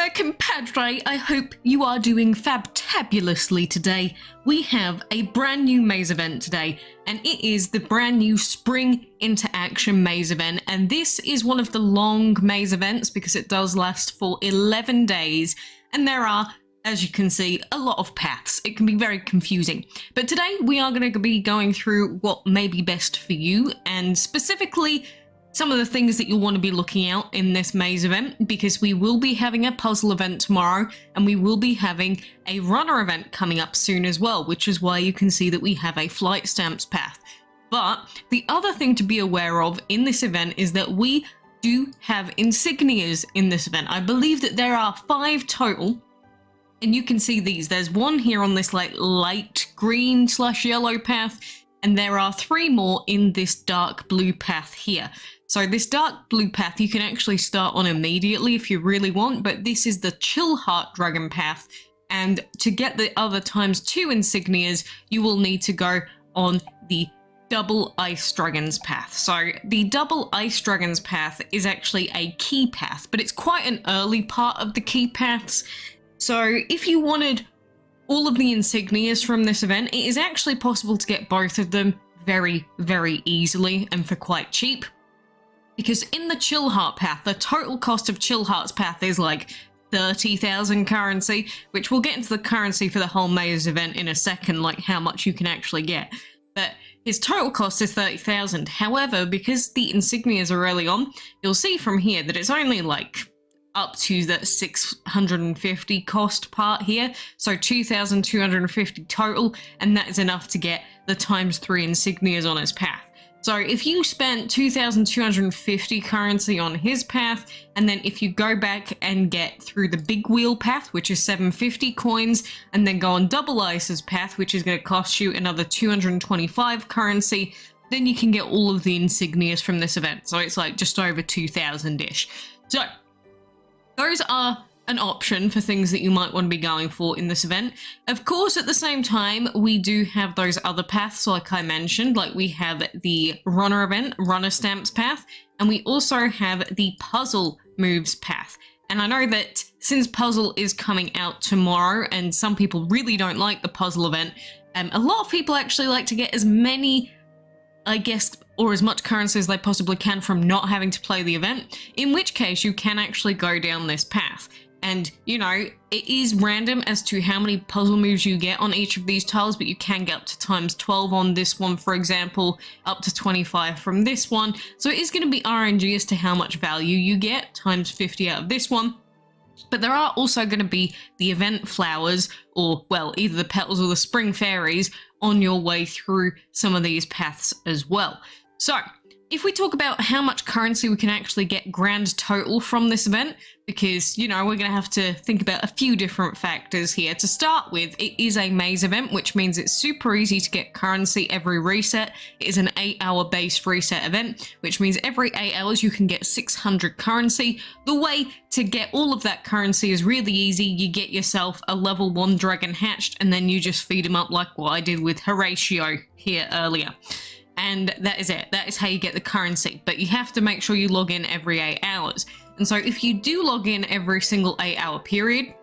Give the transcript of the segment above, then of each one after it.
my compadre, I hope you are doing fabtabulously today. We have a brand new maze event today, and it is the brand new Spring into Action maze event, and this is one of the long maze events because it does last for 11 days, and there are, as you can see, a lot of paths. It can be very confusing. But today we are going to be going through what may be best for you, and specifically some of the things that you'll want to be looking out in this maze event, because we will be having a puzzle event tomorrow and we will be having a runner event coming up soon as well, which is why you can see that we have a flight stamps path. But the other thing to be aware of in this event is that we do have insignias in this event. I believe that there are 5 total, and you can see these. There's one here on this like light green / yellow path, and there are 3 more in this dark blue path here. So this dark blue path you can actually start on immediately if you really want, but this is the Chill Heart Dragon path, and to get the other ×2 insignias, you will need to go on the Double Ice Dragons path. So the Double Ice Dragons path is actually a key path, but it's quite an early part of the key paths. So if you wanted all of the insignias from this event, it is actually possible to get both of them very, very easily and for quite cheap. Because in the Chill Heart path, the total cost of Chill Heart's path is like 30,000 currency, which we'll get into the currency for the whole maze event in a second, like how much you can actually get. But his total cost is 30,000. However, because the insignias are early on, you'll see from here that it's only like up to that 650 cost part here, so 2,250 total, and that is enough to get the ×3 insignias on his path. So if you spent 2,250 currency on his path, and then if you go back and get through the big wheel path, which is 750 coins, and then go on Double Ice's path, which is going to cost you another 225 currency, then you can get all of the insignias from this event. So it's like just over 2,000-ish. So those are an option for things that you might want to be going for in this event. Of course, at the same time, we do have those other paths, like I mentioned, like we have the runner event, runner stamps path, and we also have the puzzle moves path. And I know that since puzzle is coming out tomorrow, and some people really don't like the puzzle event, a lot of people actually like to get as many, I guess, or as much currency as they possibly can from not having to play the event, in which case you can actually go down this path. And, you know, it is random as to how many puzzle moves you get on each of these tiles, but you can get up to ×12 on this one, for example, up to 25 from this one. So it is going to be RNG as to how much value you get, ×50 out of this one. But there are also going to be the event flowers, or, well, either the petals or the spring fairies on your way through some of these paths as well. So if we talk about how much currency we can actually get grand total from this event, because, you know, we're going to have to think about a few different factors here. To start with, it is a maze event, which means it's super easy to get currency every reset. It is an 8-hour based reset event, which means every 8 hours you can get 600 currency. The way to get all of that currency is really easy. You get yourself a level 1 dragon hatched, and then you just feed him up like what I did with Horatio here earlier. And that is it. That is how you get the currency. But you have to make sure you log in every 8 hours. And so if you do log in every single 8-hour period,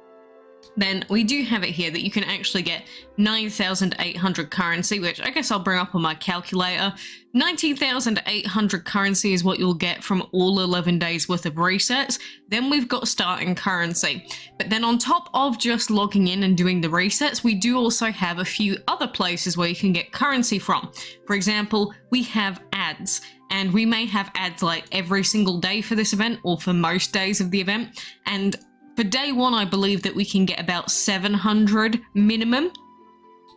then we do have it here that you can actually get 9,800 currency, which I guess I'll bring up on my calculator. 19,800 currency is what you'll get from all 11 days worth of resets. Then we've got starting currency. But then on top of just logging in and doing the resets, we do also have a few other places where you can get currency from. For example, we have ads. And we may have ads like every single day for this event, or for most days of the event. And for day 1, I believe that we can get about 700 minimum.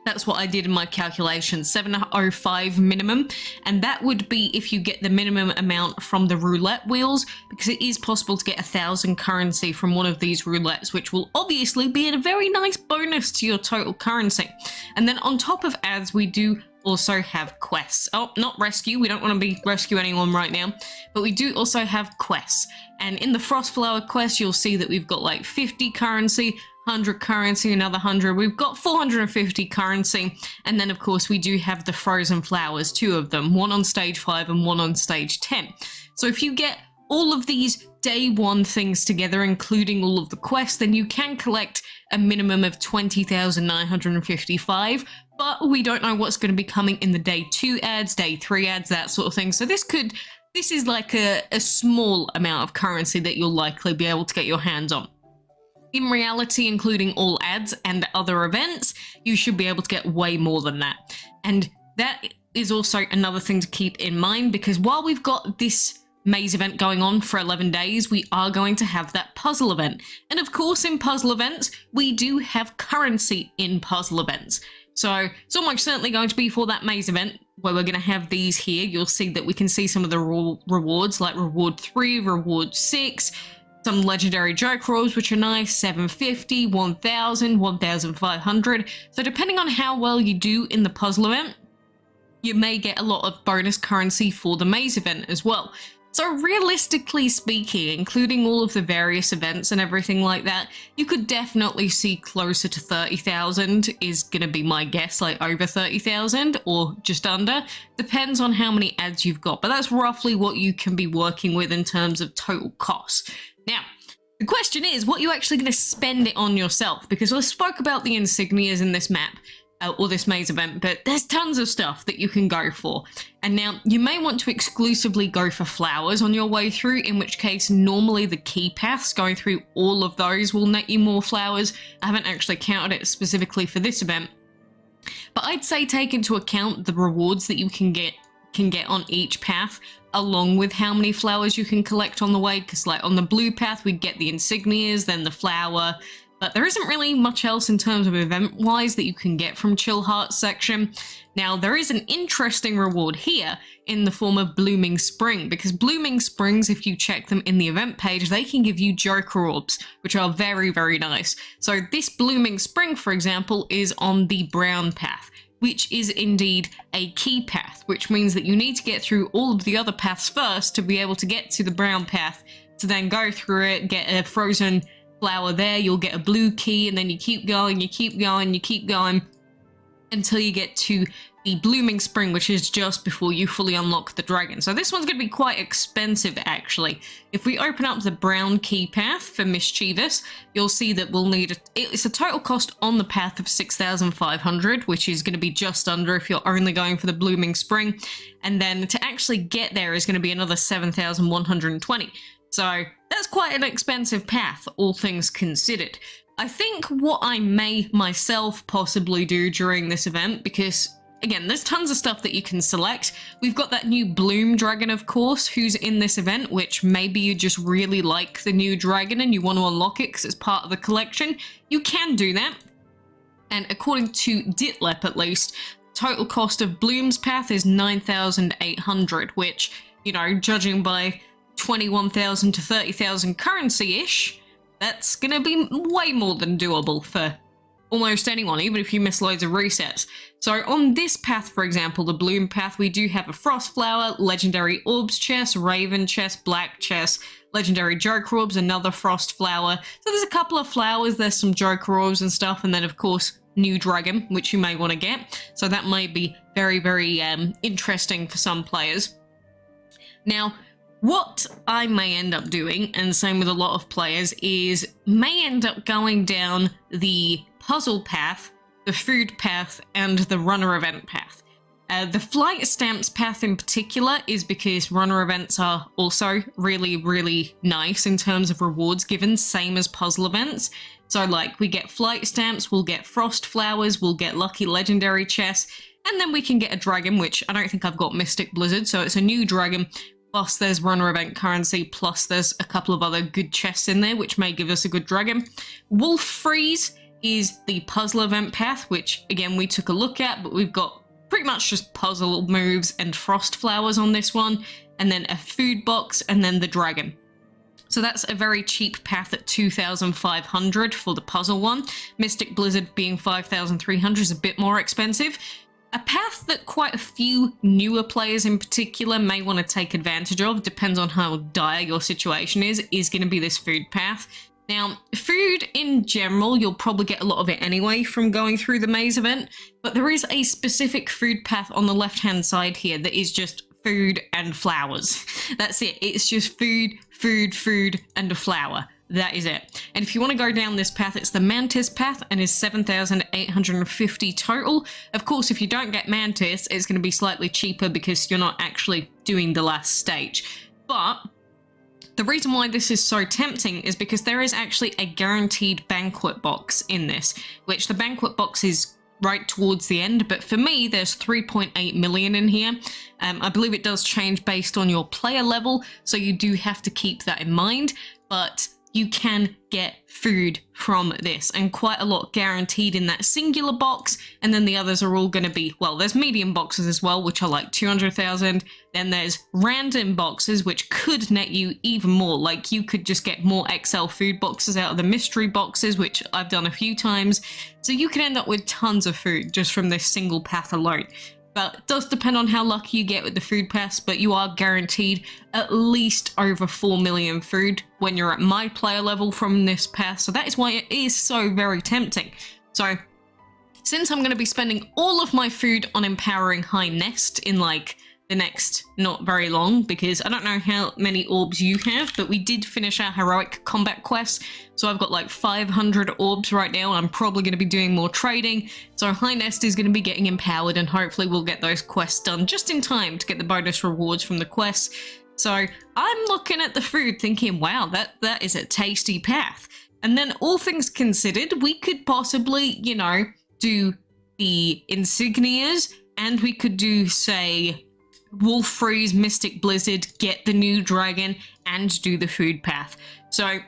That's what I did in my calculations, 705 minimum. And that would be if you get the minimum amount from the roulette wheels, because it is possible to get 1,000 currency from one of these roulettes, which will obviously be a very nice bonus to your total currency. And then on top of ads, we do also have quests. Oh, not rescue. We don't want to be rescue anyone right now, but we do also have quests. And in the Frost Flower quest, you'll see that we've got like 50 currency, 100 currency, another 100. We've got 450 currency. And then of course we do have the Frozen Flowers, 2 of them, one on stage 5 and one on stage 10. So if you get all of these day one things together, including all of the quests, then you can collect a minimum of 20,955, but we don't know what's going to be coming in the day 2 ads, day 3 ads, that sort of thing. So this is like a small amount of currency that you'll likely be able to get your hands on. In reality, including all ads and other events, you should be able to get way more than that. And that is also another thing to keep in mind, because while we've got this maze event going on for 11 days, we are going to have that puzzle event. And of course, in puzzle events, we do have currency in puzzle events. So it's almost certainly going to be for that maze event where we're going to have these here. You'll see that we can see some of the rewards, like reward 3, reward 6, some legendary joke rolls, which are nice, 750, 1000, 1500. So depending on how well you do in the puzzle event, you may get a lot of bonus currency for the maze event as well. So realistically speaking, including all of the various events and everything like that, you could definitely see closer to 30,000 is going to be my guess, like over 30,000 or just under. Depends on how many ads you've got, but that's roughly what you can be working with in terms of total cost. Now, the question is, what are you actually going to spend it on yourself? Because I spoke about the insignias in this map, or this maze event, but there's tons of stuff that you can go for. And now, you may want to exclusively go for flowers on your way through, in which case normally the key paths, going through all of those will net you more flowers. I haven't actually counted it specifically for this event, but I'd say take into account the rewards that you can get on each path, along with how many flowers you can collect on the way, because like on the blue path we get the insignias, then the flower, but there isn't really much else in terms of event-wise that you can get from Chill Hearts section. Now, there is an interesting reward here in the form of Blooming Spring, because Blooming Springs, if you check them in the event page, they can give you Joker Orbs, which are very, very nice. So this Blooming Spring, for example, is on the brown path, which is indeed a key path, which means that you need to get through all of the other paths first to be able to get to the brown path, to then go through it, get a frozen flower there, you'll get a blue key, and then you keep going, you keep going, you keep going until you get to the Blooming Spring, which is just before you fully unlock the dragon. So this one's going to be quite expensive, actually. If we open up the brown key path for Mischievous, you'll see that we'll need it's a total cost on the path of 6,500, which is going to be just under if you're only going for the Blooming Spring, and then to actually get there is going to be another 7,120. So that's quite an expensive path, all things considered. I think what I may myself possibly do during this event, because again, there's tons of stuff that you can select. We've got that new Bloom Dragon, of course, who's in this event, which maybe you just really like the new dragon and you want to unlock it because it's part of the collection. You can do that. And according to Ditlep, at least, total cost of Bloom's Path is 9,800, which, you know, judging by 21,000 to 30,000 currency-ish, that's gonna be way more than doable for almost anyone, even if you miss loads of resets. So on this path, for example, the Bloom Path, we do have a Frost Flower, Legendary Orbs chest, Raven chest, Black chest, Legendary Joker Orbs, another Frost Flower. So there's a couple of flowers, there's some Joker Orbs and stuff, and then of course, new dragon, which you may want to get. So that may be very, very interesting for some players. Now, what I may end up doing, and same with a lot of players, is may end up going down the puzzle path, the food path, and the runner event path. The flight stamps path in particular is because runner events are also really, really nice in terms of rewards given, same as puzzle events. So like we get flight stamps, we'll get frost flowers, we'll get lucky legendary chests, and then we can get a dragon, which I don't think I've got Mystic Blizzard, so it's a new dragon. Plus there's runner event currency, plus there's a couple of other good chests in there, which may give us a good dragon. Wolf Freeze is the puzzle event path, which again we took a look at, but we've got pretty much just puzzle moves and frost flowers on this one, and then a food box, and then the dragon. So that's a very cheap path at 2,500 for the puzzle one. Mystic Blizzard being 5,300 is a bit more expensive. A path that quite a few newer players in particular may want to take advantage of, depends on how dire your situation is going to be this food path. Now, food in general, you'll probably get a lot of it anyway from going through the maze event, but there is a specific food path on the left-hand side here that is just food, and flowers. That's it. It's just food, food, food, and a flower. That is it. And if you want to go down this path, it's the Mantis path and is 7,850 total. Of course, if you don't get Mantis, it's going to be slightly cheaper because you're not actually doing the last stage. But the reason why this is so tempting is because there is actually a guaranteed banquet box in this, which the banquet box is right towards the end, but for me there's 3.8 million in here. I believe it does change based on your player level, so you do have to keep that in mind, but you can get food from this, and quite a lot guaranteed in that singular box, and then the others are all going to be, well, there's medium boxes as well, which are like 200,000, then there's random boxes, which could net you even more, like you could just get more XL food boxes out of the mystery boxes, which I've done a few times, so you can end up with tons of food just from this single path alone. But it does depend on how lucky you get with the food pass, but you are guaranteed at least over 4 million food when you're at my player level from this pass, so that is why it is so very tempting. So, since I'm going to be spending all of my food on empowering High Nest in like the next not very long, because I don't know how many orbs you have, but we did finish our heroic combat quest, so I've got like 500 orbs right now, and I'm probably going to be doing more trading, so High Nest is going to be getting empowered, and hopefully we'll get those quests done just in time to get the bonus rewards from the quests. So I'm looking at the food thinking, wow, that is a tasty path. And then all things considered, we could possibly, you know, do the Insignias, and we could do, say, Wolf Freeze, Mystic Blizzard, get the new dragon, and do the food path. So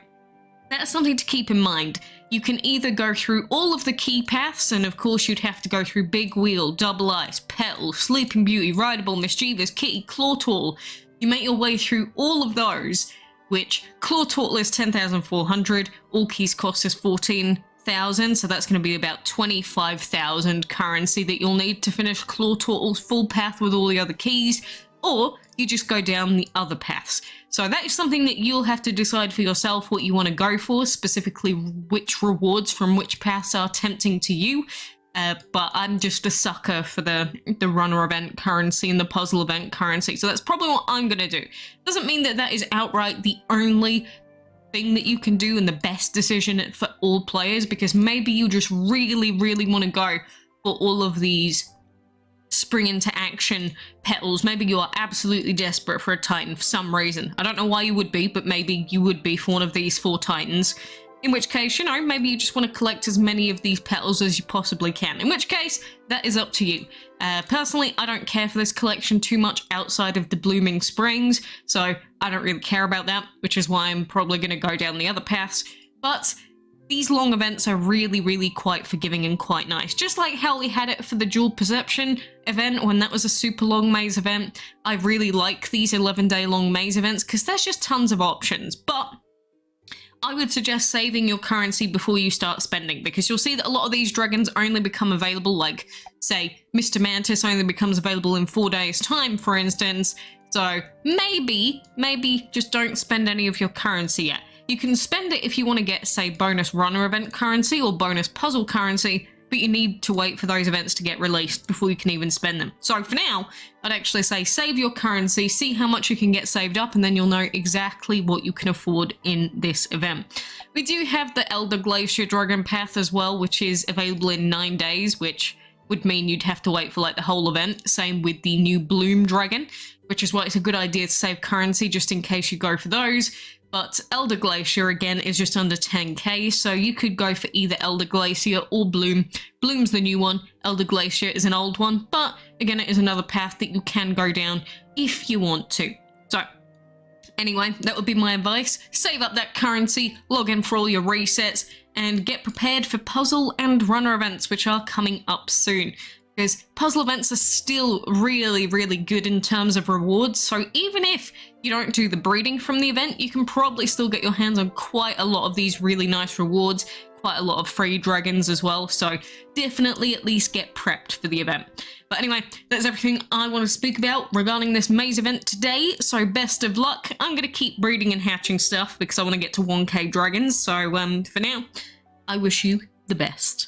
that's something to keep in mind. You can either go through all of the key paths, and of course you'd have to go through Big Wheel, Double Ice, Petal, Sleeping Beauty, Rideable, Mischievous, Kitty, Clawtortle. You make your way through all of those, which Clawtortle is 10,400, all keys cost is 14,000, so that's going to be about 25,000 currency that you'll need to finish Clawtortle's full path with all the other keys, or you just go down the other paths. So that is something that you'll have to decide for yourself what you want to go for, specifically which rewards from which paths are tempting to you. But I'm just a sucker for the runner event currency and the puzzle event currency, so that's probably what I'm going to do. Doesn't mean that that is outright the only thing that you can do and the best decision for all players, because maybe you just really, really want to go for all of these spring into action petals. Maybe you are absolutely desperate for a Titan for some reason. I don't know why you would be, but maybe you would be for one of these 4 Titans. In which case, you know, maybe you just want to collect as many of these petals as you possibly can. In which case, that is up to you. Personally, I don't care for this collection too much outside of the Blooming Springs, so I don't really care about that, which is why I'm probably going to go down the other paths. But these long events are really, really quite forgiving and quite nice. Just like how we had it for the Dual Perception event when that was a super long maze event. I really like these 11-day long maze events because there's just tons of options. But I would suggest saving your currency before you start spending, because you'll see that a lot of these dragons only become available, like, say, Mr. Mantis only becomes available in 4 days' time, for instance. So maybe just don't spend any of your currency yet. You can spend it if you want to get, say, bonus runner event currency or bonus puzzle currency, but you need to wait for those events to get released before you can even spend them. So for now, I'd actually say save your currency, see how much you can get saved up, and then you'll know exactly what you can afford in this event. We do have the Elder Glacier Dragon Path as well, which is available in 9 days, which would mean you'd have to wait for like the whole event. Same with the new Bloom Dragon, which is why it's a good idea to save currency just in case you go for those. But Elder Glacier, again, is just under 10k, so you could go for either Elder Glacier or Bloom. Bloom's the new one, Elder Glacier is an old one, but again, it is another path that you can go down if you want to. So, anyway, that would be my advice. Save up that currency, log in for all your resets, and get prepared for puzzle and runner events, which are coming up soon. Because puzzle events are still really, really good in terms of rewards, so even if you don't do the breeding from the event, you can probably still get your hands on quite a lot of these really nice rewards, quite a lot of free dragons as well, so definitely at least get prepped for the event. But anyway, that's everything I want to speak about regarding this maze event today, so best of luck. I'm going to keep breeding and hatching stuff because I want to get to 1k dragons, so for now, I wish you the best.